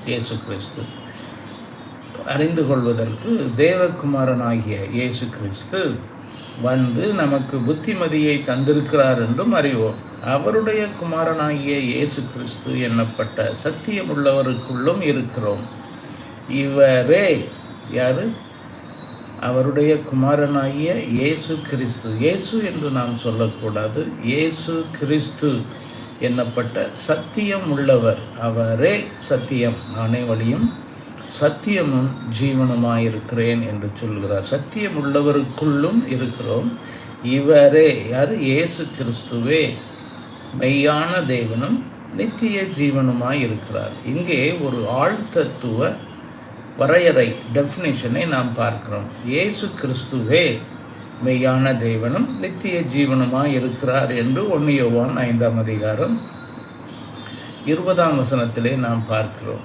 இயேசு கிறிஸ்து. அறிந்து கொள்வதற்கு தேவகுமாரனாகிய இயேசு கிறிஸ்து வந்து நமக்கு புத்திமதியை தந்திருக்கிறார் என்றும் அறிவோம். அவருடைய குமாரனாகிய இயேசு கிறிஸ்து என்னப்பட்ட சத்தியமுள்ளவருக்குள்ளும் இருக்கிறோம். இவரே யாரு? அவருடைய குமாரனாகிய இயேசு கிறிஸ்து. இயேசு என்று நாம் சொல்லக்கூடாது, இயேசு கிறிஸ்து என்னப்பட்ட சத்தியம் உள்ளவர். அவரே சத்தியம், நானே வழியும் சத்தியமும் ஜீவனுமாயிருக்கிறேன் என்று சொல்கிறார். சத்தியம் உள்ளவருக்குள்ளும் இருக்கிறோம். இவரே யார்? இயேசு கிறிஸ்துவே மெய்யான தேவனும் நித்திய ஜீவனுமாய் இருக்கிறார். இங்கே ஒரு ஆழ்தத்துவ வரையறை, டெஃபினிஷனை நாம் பார்க்கிறோம். இயேசு கிறிஸ்துவே மெய்யான தேவனும் நித்திய ஜீவனுமாய் இருக்கிறார் என்று 1 யோவான் 5 அதிகாரம் 20 வசனத்திலே நாம் பார்க்கிறோம்.